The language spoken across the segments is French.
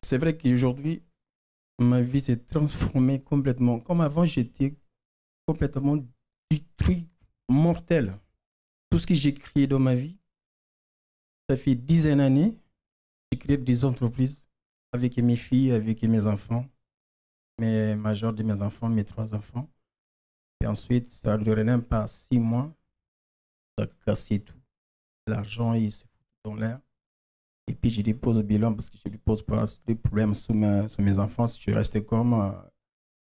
C'est vrai qu'aujourd'hui, ma vie s'est transformée complètement. Comme avant, j'étais complètement détruit, mortel. Tout ce que j'ai créé dans ma vie, ça fait 10 années, j'ai créé des entreprises avec mes filles, avec mes enfants, mes majeurs de mes enfants, mes 3 enfants. Et ensuite, ça ne durait même pas 6 mois, ça a cassé tout. L'argent, il se fout dans l'air. Et puis, je dépose le bilan parce que je ne dépose pas de problèmes sur mes enfants. Je restais comme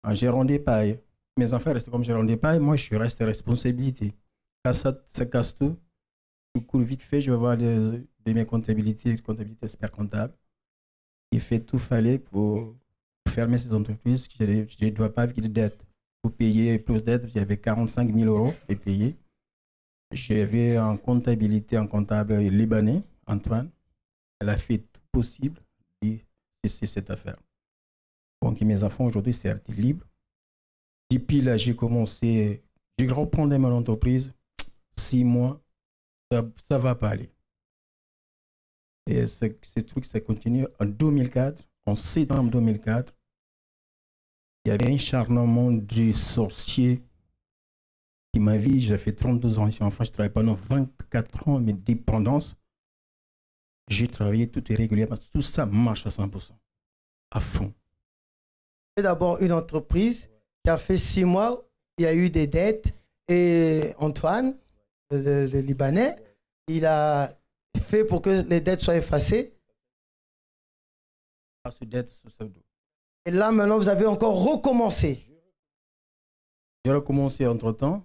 un gérant d'épargne. Mes enfants restent comme gérant d'épargne. Moi, je reste responsabilité. Quand ça casse tout, je cours vite fait, je vais voir de mes comptabilités, comptabilité expert comptable. Il fait tout fallait pour fermer ces entreprises. Je ne dois pas vivre de dettes. Pour payer plus d'aides, j'avais 45 000 euros à payer. J'avais un comptabilité, un comptable libanais, Antoine. Elle a fait tout possible et c'est cette affaire. Donc mes enfants aujourd'hui, c'est arrêté libre. Depuis là, j'ai commencé, j'ai reprendre mon entreprise. 6 mois, ça ne va pas aller. Et ce truc, ça continue en 2004, en septembre 2004. Il y avait un charnement du sorcier qui m'a vu. J'ai fait 32 ans ici en France. Je travaille pendant 24 ans, mes dépendances. J'ai travaillé tout est régulier parce que tout ça marche à 100%, à fond. C'est d'abord une entreprise qui a fait 6 mois, il y a eu des dettes et Antoine, le Libanais, il a fait pour que les dettes soient effacées. Et là, maintenant, vous avez encore recommencé. J'ai recommencé entre-temps.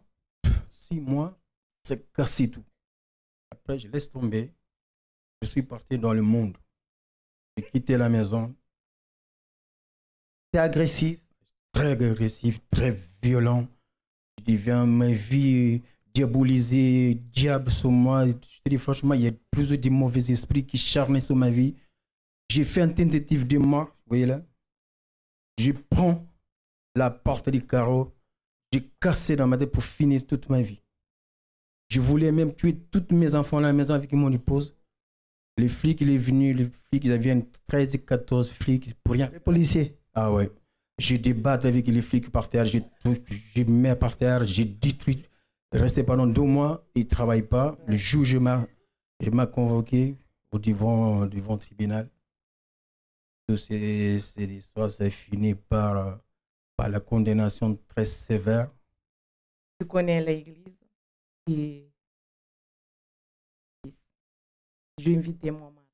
6 mois, c'est cassé tout. Après, je laisse tomber. Je suis parti dans le monde. J'ai quitté la maison. C'est agressif. Très agressif, très violent. Je deviens ma vie diabolisée, diable sur moi. Je te dis franchement, il y a plus de mauvais esprits qui charnaient sur ma vie. J'ai fait une tentative de mort, vous voyez là. Je prends la porte du carreau. J'ai cassé dans ma tête pour finir toute ma vie. Je voulais même tuer tous mes enfants à la maison avec mon épouse. Les flics, ils sont venus, les flics, ils avaient 13 14 flics pour rien. Les policiers. Ah ouais. J'ai débattu avec les flics par terre, j'ai mis par terre, j'ai détruit. Resté pendant 2 mois, ils ne travaillent pas. Le juge m'a convoqué devant le tribunal. Toutes ces histoires, ça finit par la condamnation très sévère. Je connais l'église et j'ai invité mon mari.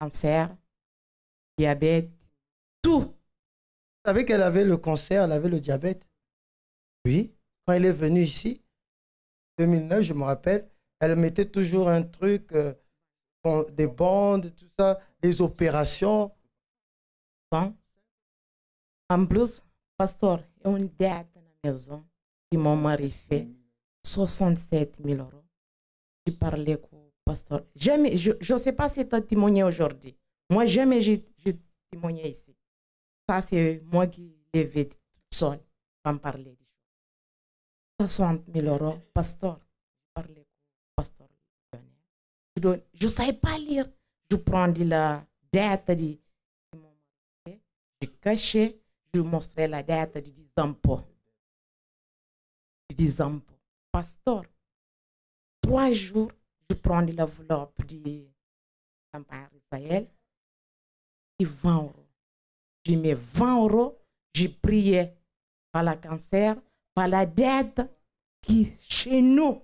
Cancer, diabète, tout. Vous savez qu'elle avait le cancer, elle avait le diabète. Oui. Quand elle est venue ici, 2009, je me rappelle, elle mettait toujours un truc, des bandes, tout ça, des opérations. En plus, pasteur, il y a une dette à la maison que mon mari fait 67 000 euros. J'ai parlé avec le pasteur. Jamais, je ne sais pas si tu as témoigné aujourd'hui. Moi, jamais j'ai témoigné ici. Ça, c'est moi qui l'ai vu toute seule en parler. 60 000 euros, pasteur. Je parlais avec le pasteur. Je ne savais pas lire. Je prends de la dette de mon mari. Je cachais. Je mostrais la dette des impôts. Des impôts. Pasteur, 3 jours, je prends de l'enveloppe de l'Empire Israël et 20 euros. Je mets 20 euros, j'ai prié par le cancer, par la dette qui chez nous.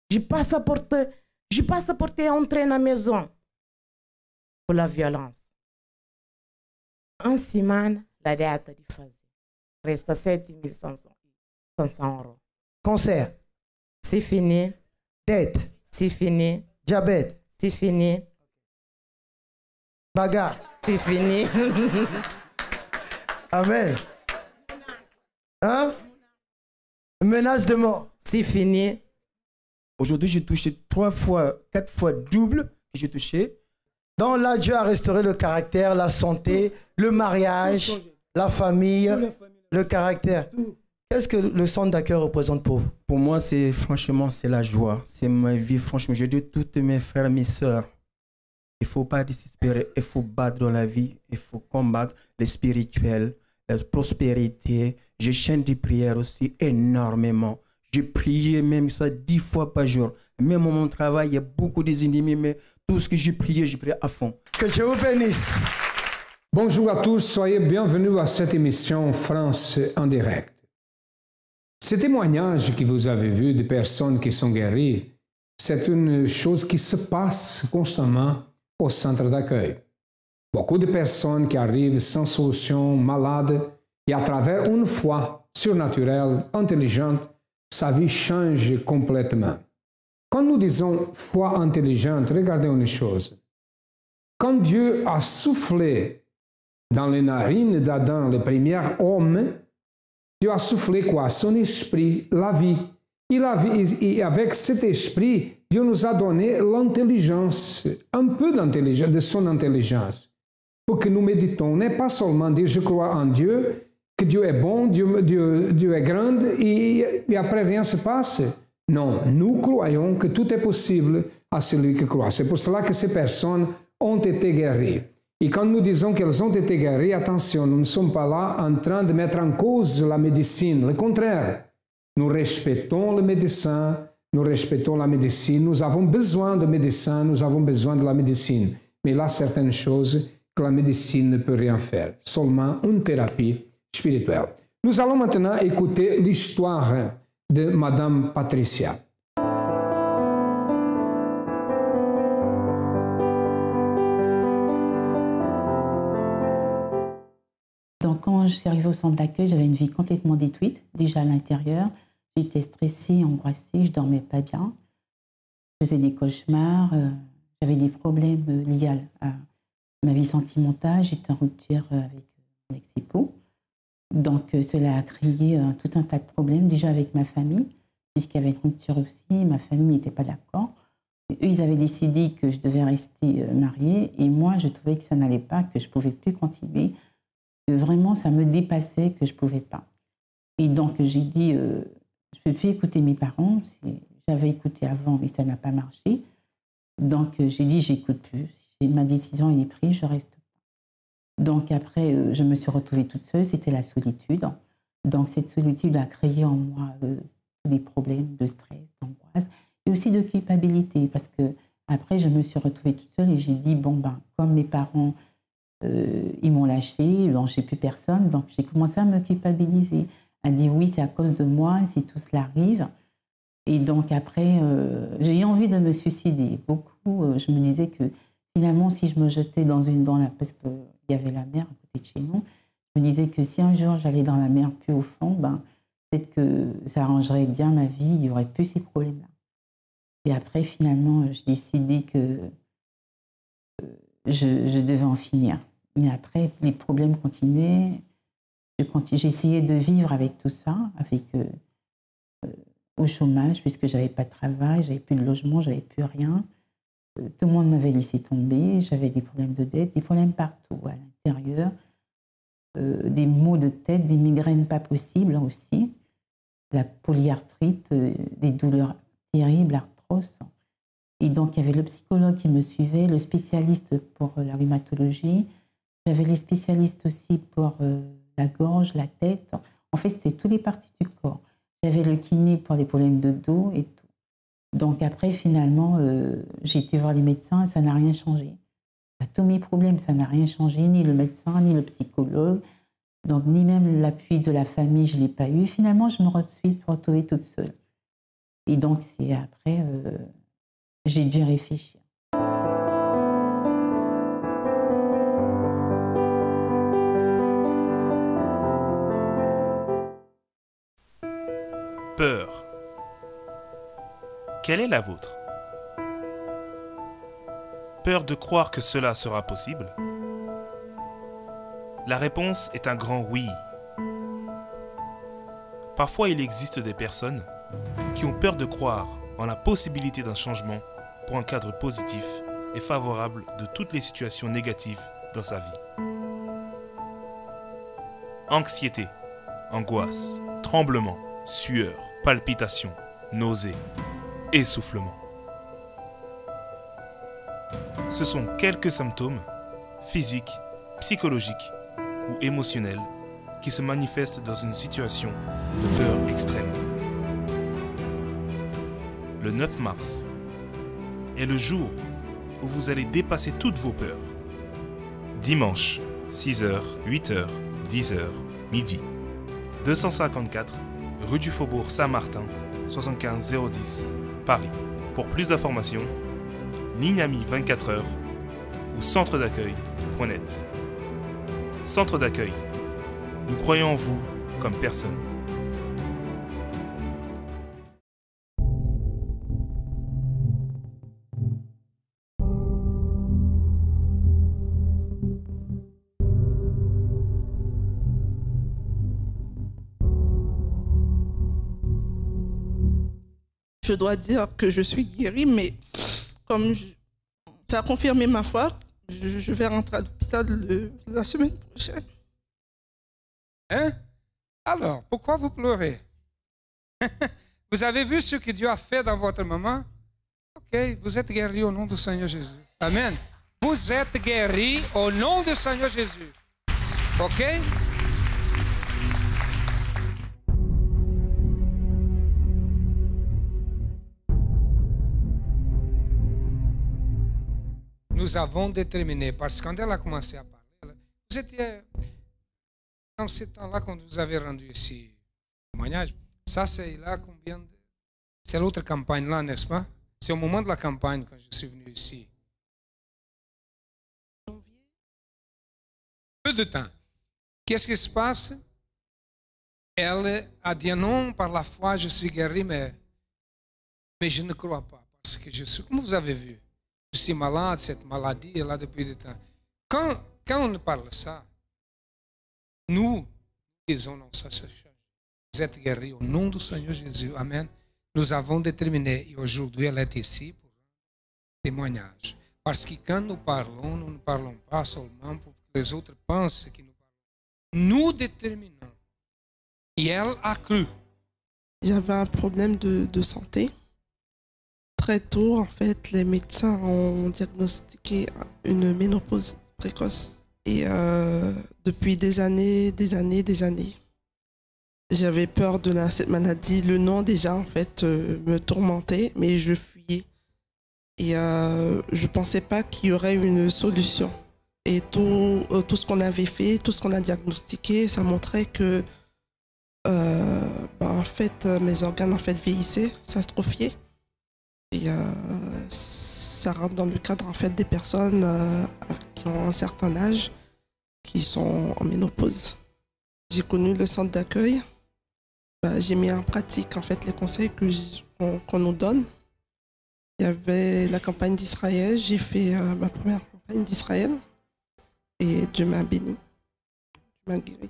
Je passe à porter entrer dans la maison pour la violence. En semaine, la dette de fazer. Reste 7 500 euros. Cancer. C'est fini. Dette. C'est fini. Diabète. C'est fini. Bagarre. C'est fini. Amen. Hein? Menace de mort. C'est fini. Aujourd'hui, j'ai touché 3 fois, 4 fois double que j'ai touché. Donc là, Dieu a restauré le caractère, la santé, le mariage, la famille, le caractère. Qu'est-ce que le centre d'accueil représente pour vous? Pour moi, franchement, c'est la joie. C'est ma vie. Franchement, je dis toutes mes frères et mes sœurs. Il ne faut pas désespérer, il faut battre dans la vie, il faut combattre le spirituel, la prospérité. Je chante des prières aussi énormément. Je priais même ça 10 fois par jour. Même à mon travail, il y a beaucoup d'ennemis, mais tout ce que je priais à fond. Que Dieu vous bénisse. Bonjour à tous, soyez bienvenus à cette émission France en direct. Ces témoignages que vous avez vus de personnes qui sont guéries, c'est une chose qui se passe constamment au centre d'accueil. Beaucoup de personnes qui arrivent sans solution, malades, et à travers une foi surnaturelle, intelligente, sa vie change complètement. Quand nous disons foi intelligente, regardez une chose. Quand Dieu a soufflé dans les narines d'Adam, le premier homme, Dieu a soufflé quoi? Son esprit, la vie. Et avec cet esprit, Dieu nous a donné l'intelligence, un peu d'intelligence, de son intelligence, pour que nous méditons. N'est pas seulement dire je crois en Dieu, que Dieu est bon, Dieu est grand, et après rien se passe. Non, nous croyons que tout est possible à celui qui croit. C'est pour cela que ces personnes ont été guéries. Et quand nous disons qu'elles ont été guéries, attention, nous ne sommes pas là en train de mettre en cause la médecine. Le contraire, nous respectons le médecin, nous respectons la médecine, nous avons besoin de médecins, nous avons besoin de la médecine. Mais là, certaines choses que la médecine ne peut rien faire, seulement une thérapie spirituelle. Nous allons maintenant écouter l'histoire de Madame Patricia. Donc, quand je suis arrivée au centre d'accueil, j'avais une vie complètement détruite, déjà à l'intérieur. J'étais stressée, angoissée, je ne dormais pas bien. Je faisais des cauchemars, j'avais des problèmes liés à ma vie sentimentale. J'étais en rupture avec mon ex-époux. Donc, cela a créé tout un tas de problèmes, déjà avec ma famille, puisqu'il y avait une rupture aussi. Ma famille n'était pas d'accord. Eux, ils avaient décidé que je devais rester mariée. Et moi, je trouvais que ça n'allait pas, que je ne pouvais plus continuer. Que vraiment, ça me dépassait, que je ne pouvais pas. Et donc, j'ai dit, je ne peux plus écouter mes parents. J'avais écouté avant, mais ça n'a pas marché. Donc, j'ai dit, j'écoute plus. Ma décision est prise, je reste pas. Donc, après, je me suis retrouvée toute seule. C'était la solitude. Donc, cette solitude a créé en moi des problèmes de stress, d'angoisse et aussi de culpabilité. Parce que après, je me suis retrouvée toute seule et j'ai dit, bon, ben, comme mes parents, ils m'ont lâchée, bon, j'ai plus personne. Donc, j'ai commencé à me culpabiliser, à dire, oui, c'est à cause de moi si tout cela arrive. Et donc, après, j'ai eu envie de me suicider. Beaucoup, je me disais que finalement, si je me jetais parce qu'il y avait la mer à côté de chez nous, je me disais que si un jour j'allais dans la mer plus au fond, ben, peut-être que ça arrangerait bien ma vie, il n'y aurait plus ces problèmes-là. Et après, finalement, j'ai décidé que je devais en finir. Mais après, les problèmes continuaient. J'ai essayé de vivre avec tout ça, avec au chômage, puisque je n'avais pas de travail, je n'avais plus de logement, je n'avais plus rien. Tout le monde m'avait laissé tomber, j'avais des problèmes de dette, des problèmes partout à l'intérieur, des maux de tête, des migraines pas possibles aussi, la polyarthrite, des douleurs terribles, arthrose. Et donc, il y avait le psychologue qui me suivait, le spécialiste pour la rhumatologie, j'avais les spécialistes aussi pour la gorge, la tête. En fait, c'était toutes les parties du corps. J'avais le kiné pour les problèmes de dos et tout. Donc après, finalement, j'ai été voir les médecins et ça n'a rien changé. Tous mes problèmes, ça n'a rien changé, ni le médecin, ni le psychologue. Donc ni même l'appui de la famille, je ne l'ai pas eu. Finalement, je me suis retrouvée toute seule. Et donc, c'est après, j'ai dû réfléchir. Peur. Quelle est la vôtre? Peur de croire que cela sera possible? La réponse est un grand oui. Parfois, il existe des personnes qui ont peur de croire en la possibilité d'un changement pour un cadre positif et favorable de toutes les situations négatives dans sa vie. Anxiété, angoisse, tremblement, sueur, palpitations, nausées, essoufflement. Ce sont quelques symptômes physiques, psychologiques ou émotionnels qui se manifestent dans une situation de peur extrême. Le 9 mars est le jour où vous allez dépasser toutes vos peurs. Dimanche, 6h, 8h, 10h, midi. 254, rue du Faubourg Saint-Martin, 75 010, Paris. Pour plus d'informations, ligne Ami 24h ou centre d'accueil.net. Centre d'accueil. Nous croyons en vous comme personne. Je dois dire que je suis guérie, mais comme ça a confirmé ma foi, je vais rentrer à l'hôpital la semaine prochaine. Hein? Alors, pourquoi vous pleurez? Vous avez vu ce que Dieu a fait dans votre moment? Ok, vous êtes guéri au nom du Seigneur Jésus. Amen. Vous êtes guéri au nom du Seigneur Jésus. Ok? Nous avons déterminé, parce que quand elle a commencé à parler, vous étiez dans ce temps-là quand vous avez rendu ici le témoignage. Ça, c'est là combien de... C'est l'autre campagne là, n'est-ce pas? C'est au moment de la campagne quand je suis venu ici. Peu de temps. Qu'est-ce qui se passe? Elle a dit non, par la foi, je suis guéri, mais je ne crois pas. Parce que je suis, comme vous avez vu, je suis malade, cette maladie est là depuis du temps. Quand on parle de ça, nous disons non, ça se change. Vous êtes guéris au nom du Seigneur Jésus. Amen. Nous avons déterminé, et aujourd'hui elle est ici pour un témoignage. Parce que quand nous parlons, nous ne parlons pas seulement pour que les autres pensent que nous parlons. Nous déterminons. Et elle a cru. J'avais un problème de santé. Très tôt, en fait, les médecins ont diagnostiqué une ménopause précoce. Et depuis des années, j'avais peur de cette maladie. Le nom déjà, en fait, me tourmentait, mais je fuyais. Et je ne pensais pas qu'il y aurait une solution. Et tout ce qu'on avait fait, tout ce qu'on a diagnostiqué, ça montrait que en fait, mes organes en fait, vieillissaient, s'atrophiaient. Et ça rentre dans le cadre en fait, des personnes qui ont un certain âge, qui sont en ménopause. J'ai connu le centre d'accueil. J'ai mis en pratique en fait, les conseils qu'on nous donne. Il y avait la campagne d'Israël. J'ai fait ma première campagne d'Israël. Et Dieu m'a béni. Dieu m'a guéri.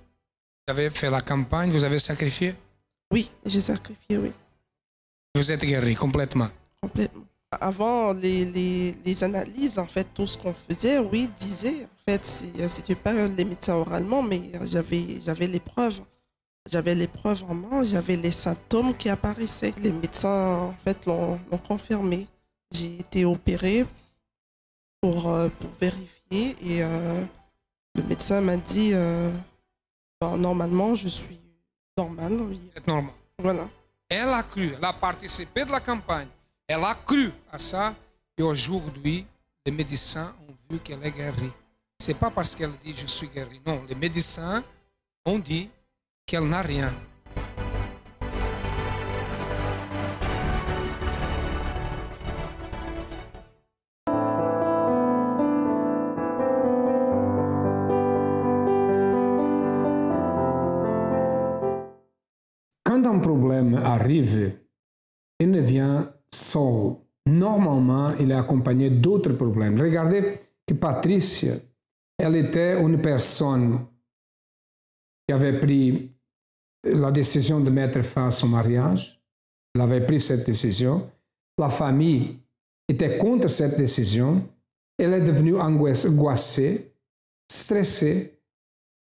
Vous avez fait la campagne, vous avez sacrifié? Oui, j'ai sacrifié, oui. Vous êtes guéri complètement? Complètement. Avant les analyses, en fait, tout ce qu'on faisait, oui, disait, en fait, c'était pas les médecins oralement, mais j'avais les preuves. J'avais les preuves en main, j'avais les symptômes qui apparaissaient. Les médecins, en fait, l'ont confirmé. J'ai été opérée pour vérifier et le médecin m'a dit, normalement, je suis normale. Oui. Vous êtes normal. Voilà. Elle a cru, elle a participé de la campagne. Elle a cru à ça et aujourd'hui, les médecins ont vu qu'elle est guérie. Ce n'est pas parce qu'elle dit je suis guérie. Non, les médecins ont dit qu'elle n'a rien. Quand un problème arrive, il ne vient seul. Normalement, il est accompagné d'autres problèmes. Regardez que Patricia, elle était une personne qui avait pris la décision de mettre fin à son mariage. Elle avait pris cette décision. La famille était contre cette décision. Elle est devenue angoissée, stressée.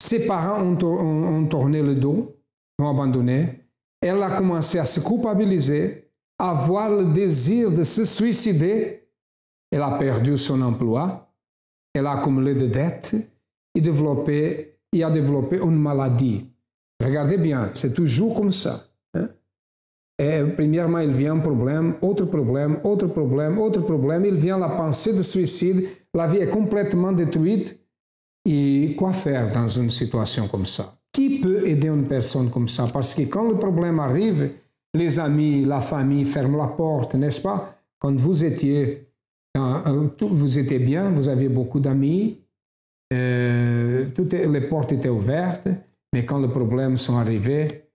Ses parents ont tourné le dos, ont abandonné. Elle a commencé à se culpabiliser, à avoir le désir de se suicider. Elle a perdu son emploi, elle a accumulé des dettes et a développé une maladie. Regardez bien, c'est toujours comme ça. Hein? Et premièrement, il vient un problème, autre problème, autre problème, autre problème. Il vient la pensée de suicide. La vie est complètement détruite. Et quoi faire dans une situation comme ça? Qui peut aider une personne comme ça? Parce que quand le problème arrive, les amis, la famille ferment la porte, n'est-ce pas? Quand vous étiez bien, vous aviez beaucoup d'amis, les portes étaient ouvertes, mais quand les problèmes sont arrivés,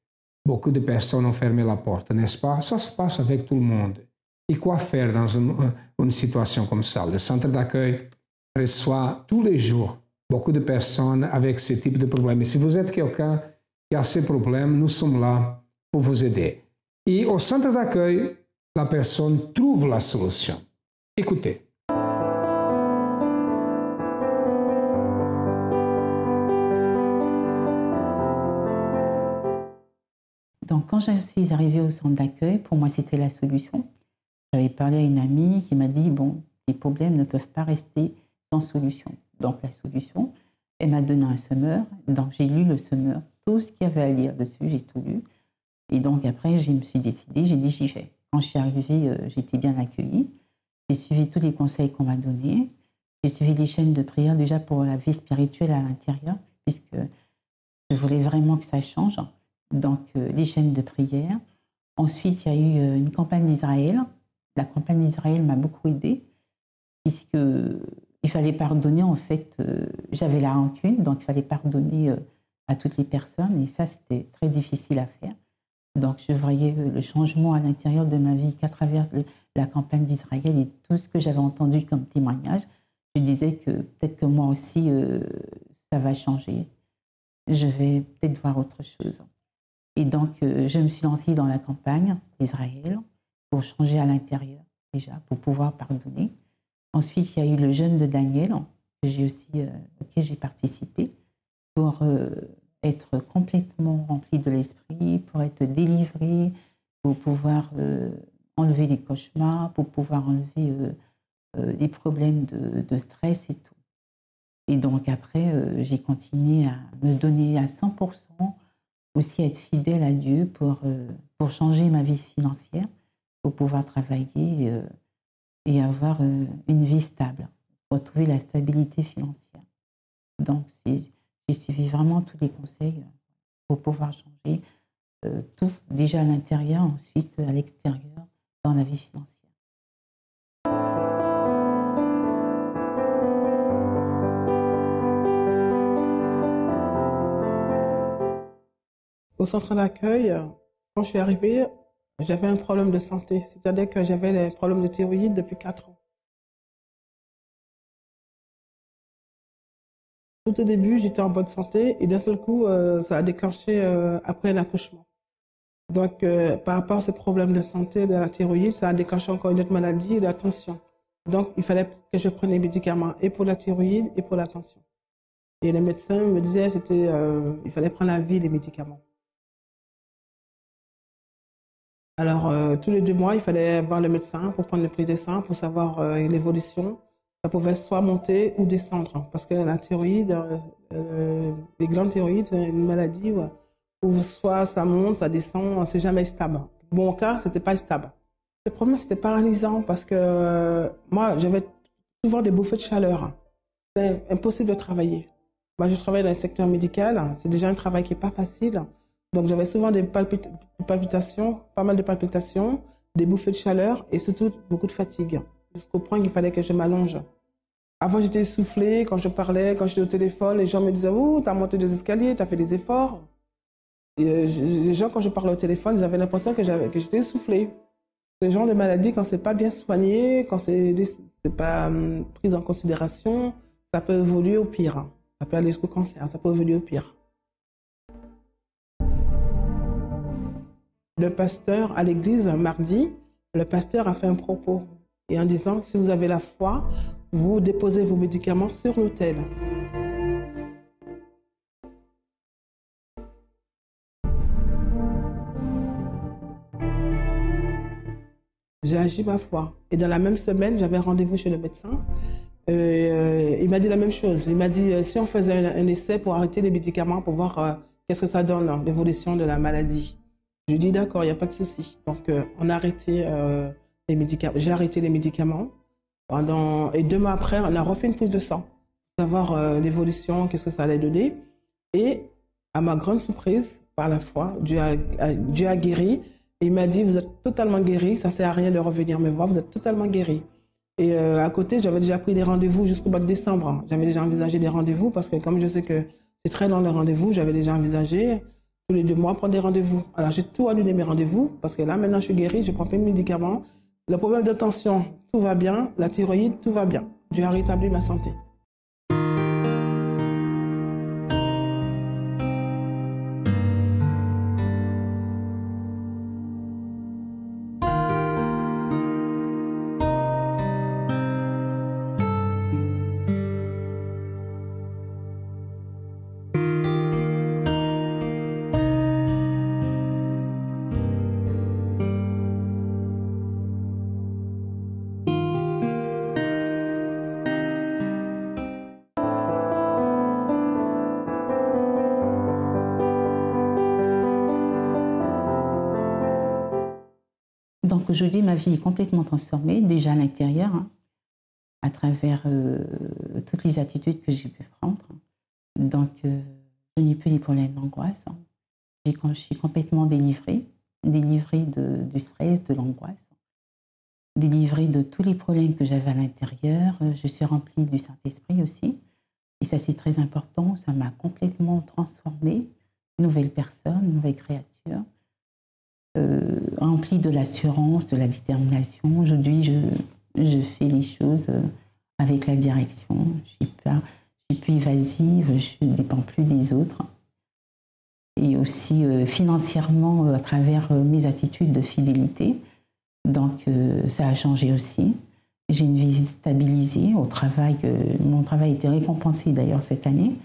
beaucoup de personnes ont fermé la porte, n'est-ce pas? Ça se passe avec tout le monde. Et quoi faire dans une situation comme ça? Le centre d'accueil reçoit tous les jours beaucoup de personnes avec ce type de problème. Et si vous êtes quelqu'un qui a ces problèmes, nous sommes là pour vous aider. Et au centre d'accueil, la personne trouve la solution. Écoutez. Donc, quand je suis arrivée au centre d'accueil, pour moi, c'était la solution. J'avais parlé à une amie qui m'a dit, bon, les problèmes ne peuvent pas rester sans solution. Donc, la solution, elle m'a donné un semeur. Donc, j'ai lu le semeur, tout ce qu'il y avait à lire dessus, j'ai tout lu. Et donc, après, je me suis décidée, j'ai dit, j'y vais. Quand je suis arrivée, j'étais bien accueillie. J'ai suivi tous les conseils qu'on m'a donnés. J'ai suivi les chaînes de prière déjà pour la vie spirituelle à l'intérieur, puisque je voulais vraiment que ça change. Donc, les chaînes de prière. Ensuite, il y a eu une campagne d'Israël. La campagne d'Israël m'a beaucoup aidée, puisqu'il fallait pardonner. En fait, j'avais la rancune, donc il fallait pardonner à toutes les personnes. Et ça, c'était très difficile à faire. Donc, je voyais le changement à l'intérieur de ma vie qu'à travers la campagne d'Israël et tout ce que j'avais entendu comme témoignage. Je disais que peut-être que moi aussi, ça va changer. Je vais peut-être voir autre chose. Et donc, je me suis lancée dans la campagne d'Israël pour changer à l'intérieur, déjà, pour pouvoir pardonner. Ensuite, il y a eu le jeûne de Daniel, auquel j'ai participé, pour être complètement rempli de l'esprit, pour être délivré, pour pouvoir enlever les cauchemars, pour pouvoir enlever les problèmes de stress et tout. Et donc après, j'ai continué à me donner à 100%, aussi être fidèle à Dieu pour changer ma vie financière, pour pouvoir travailler et avoir une vie stable, retrouver la stabilité financière. Donc, j'ai suivi vraiment tous les conseils pour pouvoir changer tout, déjà à l'intérieur, ensuite à l'extérieur, dans la vie financière. Au centre d'accueil, quand je suis arrivée, j'avais un problème de santé, c'est-à-dire que j'avais des problèmes de thyroïde depuis 4 ans. Tout au début, j'étais en bonne santé et d'un seul coup, ça a déclenché après l'accouchement. Donc, par rapport à ce problème de santé de la thyroïde, ça a déclenché encore une autre maladie, la tension. Donc, il fallait que je prenne les médicaments et pour la thyroïde et pour la tension. Et les médecins me disaient il fallait prendre la vie des médicaments. Alors, tous les 2 mois, il fallait voir le médecin pour prendre les prises de sang, pour savoir l'évolution. Ça pouvait soit monter ou descendre, parce que la thyroïde, les glandes thyroïdes, c'est une maladie où soit ça monte, ça descend, c'est jamais stable. Mon cas, c'était pas stable. Le problème, c'était paralysant, parce que moi, j'avais souvent des bouffées de chaleur. C'est impossible de travailler. Moi, je travaille dans le secteur médical, c'est déjà un travail qui n'est pas facile. Donc, j'avais souvent des palpitations, pas mal de palpitations, des bouffées de chaleur et surtout beaucoup de fatigue. Jusqu'au point qu'il fallait que je m'allonge. Avant, j'étais essoufflée quand je parlais, quand j'étais au téléphone, les gens me disaient « Oh, t'as monté des escaliers, t'as fait des efforts ». Les gens, quand je parlais au téléphone, ils avaient l'impression que j'étais essoufflée. Ce genre de maladie, quand c'est pas bien soigné, quand c'est pas pris en considération, ça peut évoluer au pire. Ça peut aller jusqu'au cancer, ça peut évoluer au pire. Le pasteur à l'église, mardi, le pasteur a fait un propos et en disant, si vous avez la foi, vous déposez vos médicaments sur l'autel. J'ai agi ma foi. Et dans la même semaine, j'avais rendez-vous chez le médecin. Il m'a dit la même chose. Il m'a dit si on faisait un essai pour arrêter les médicaments, pour voir qu'est-ce que ça donne, l'évolution de la maladie. Je lui ai dit d'accord, il n'y a pas de souci. Donc on a arrêté les médicaments. J'ai arrêté les médicaments. Et 2 mois après, on a refait une prise de sang pour savoir l'évolution, qu'est-ce que ça allait donner. Et à ma grande surprise, par la foi, Dieu a guéri. Et il m'a dit, vous êtes totalement guéri, ça ne sert à rien de revenir me voir, vous êtes totalement guéri. Et à côté, j'avais déjà pris des rendez-vous jusqu'au mois de décembre. J'avais déjà envisagé des rendez-vous parce que comme je sais que c'est très long le rendez-vous, j'avais déjà envisagé tous les 2 mois prendre des rendez-vous. Alors j'ai tout annulé mes rendez-vous parce que là maintenant je suis guéri, je prends plus de médicaments. Le problème de tension, tout va bien. La thyroïde, tout va bien. Dieu a rétabli ma santé. Donc aujourd'hui, ma vie est complètement transformée, déjà à l'intérieur, hein, à travers toutes les attitudes que j'ai pu prendre. Donc, je n'ai plus les problèmes d'angoisse. Hein. Je suis complètement délivrée du stress, de l'angoisse, délivrée de tous les problèmes que j'avais à l'intérieur. Je suis remplie du Saint-Esprit aussi. Et ça, c'est très important. Ça m'a complètement transformée. Nouvelle personne, nouvelle créature. Remplie de l'assurance, de la détermination. Aujourd'hui, je fais les choses avec la direction. Je suis plus évasive, je ne dépends plus des autres. Et aussi financièrement, à travers mes attitudes de fidélité. Donc, ça a changé aussi. J'ai une vie stabilisée au travail. Mon travail a été récompensé d'ailleurs cette année.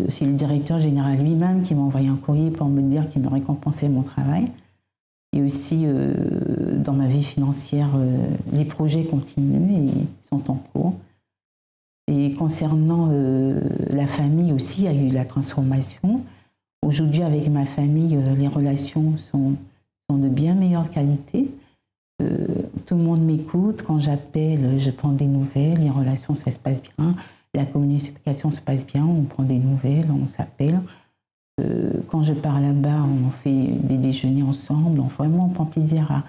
C'est le directeur général lui-même qui m'a envoyé un courrier pour me dire qu'il me récompensait mon travail. Et aussi, dans ma vie financière, les projets continuent et sont en cours. Et concernant la famille aussi, il y a eu la transformation. Aujourd'hui, avec ma famille, les relations sont de bien meilleure qualité. Tout le monde m'écoute. Quand j'appelle, je prends des nouvelles. Les relations, ça se passe bien. La communication se passe bien. On prend des nouvelles, on s'appelle. Quand je pars là-bas, on fait des déjeuners ensemble. Donc vraiment, on prend plaisir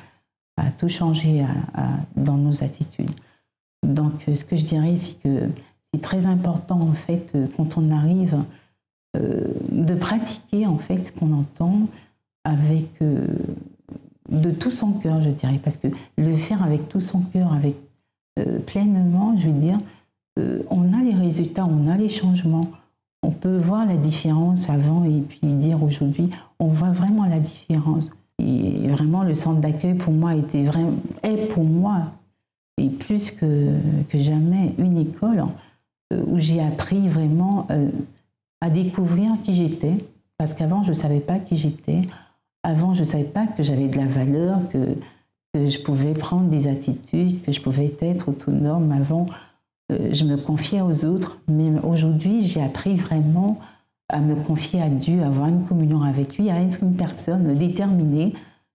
à tout changer dans nos attitudes. Donc, ce que je dirais, c'est que c'est très important, en fait, quand on arrive, de pratiquer, en fait, ce qu'on entend avec de tout son cœur, je dirais. Parce que le faire avec tout son cœur, avec pleinement, je veux dire, on a les résultats, on a les changements. On peut voir la différence avant et puis dire aujourd'hui, on voit vraiment la différence. Et vraiment, le centre d'accueil, pour moi, est pour moi, et plus que jamais, une école où j'ai appris vraiment à découvrir qui j'étais. Parce qu'avant, je ne savais pas qui j'étais. Avant, je ne savais pas que j'avais de la valeur, que je pouvais prendre des attitudes, que je pouvais être autonome. Avant, je me confiais aux autres, mais aujourd'hui, j'ai appris vraiment à me confier à Dieu, à avoir une communion avec lui, à être une personne déterminée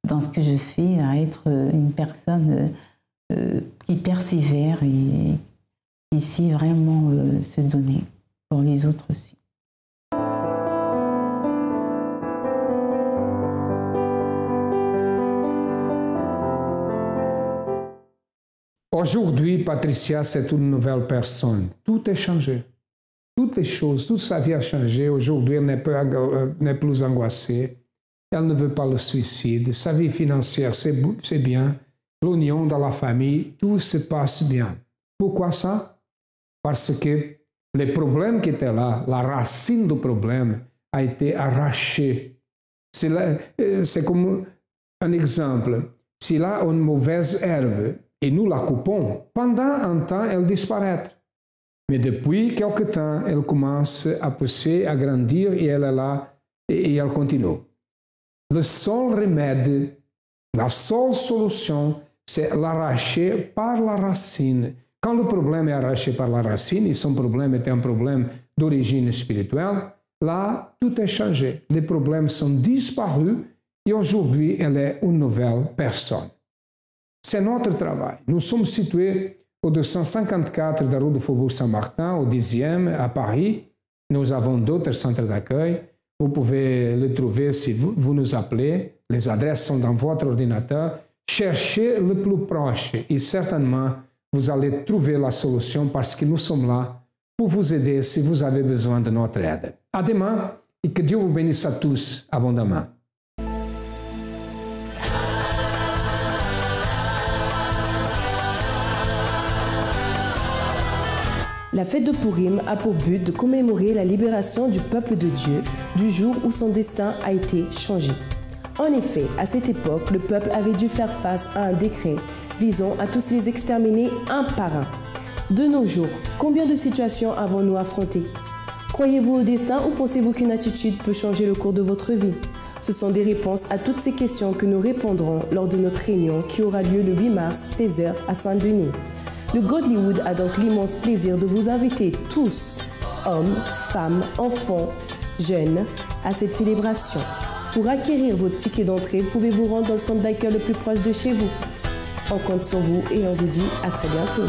dans ce que je fais, à être une personne qui persévère et qui sait vraiment se donner pour les autres aussi. Aujourd'hui, Patricia, c'est une nouvelle personne. Tout est changé. Toutes les choses, toute sa vie a changé. Aujourd'hui, elle n'est plus angoissée. Elle ne veut pas le suicide. Sa vie financière, c'est bien. L'union dans la famille, tout se passe bien. Pourquoi ça? Parce que les problèmes qui étaient là, la racine du problème, a été arrachée. C'est comme un exemple. S'il a une mauvaise herbe, et nous la coupons, pendant un temps, elle disparaît. Mais depuis quelque temps, elle commence à pousser, à grandir, et elle est là, et elle continue. Le seul remède, la seule solution, c'est l'arracher par la racine. Quand le problème est arraché par la racine, et son problème est un problème d'origine spirituelle, là, tout est changé. Les problèmes sont disparus et aujourd'hui, elle est une nouvelle personne. C'est notre travail. Nous sommes situés au 254 de la rue du Faubourg Saint-Martin, au 10e, à Paris. Nous avons d'autres centres d'accueil. Vous pouvez les trouver si vous nous appelez. Les adresses sont dans votre ordinateur. Cherchez le plus proche et certainement, vous allez trouver la solution parce que nous sommes là pour vous aider si vous avez besoin de notre aide. À demain et que Dieu vous bénisse à tous abondamment. La fête de Purim a pour but de commémorer la libération du peuple de Dieu du jour où son destin a été changé. En effet, à cette époque, le peuple avait dû faire face à un décret visant à tous les exterminer un par un. De nos jours, combien de situations avons-nous affrontées? Croyez-vous au destin ou pensez-vous qu'une attitude peut changer le cours de votre vie? Ce sont des réponses à toutes ces questions que nous répondrons lors de notre réunion qui aura lieu le 8 mars, 16h à Saint-Denis. Le Godlywood a donc l'immense plaisir de vous inviter tous, hommes, femmes, enfants, jeunes, à cette célébration. Pour acquérir votre ticket d'entrée, vous pouvez vous rendre dans le centre d'accueil le plus proche de chez vous. On compte sur vous et on vous dit à très bientôt.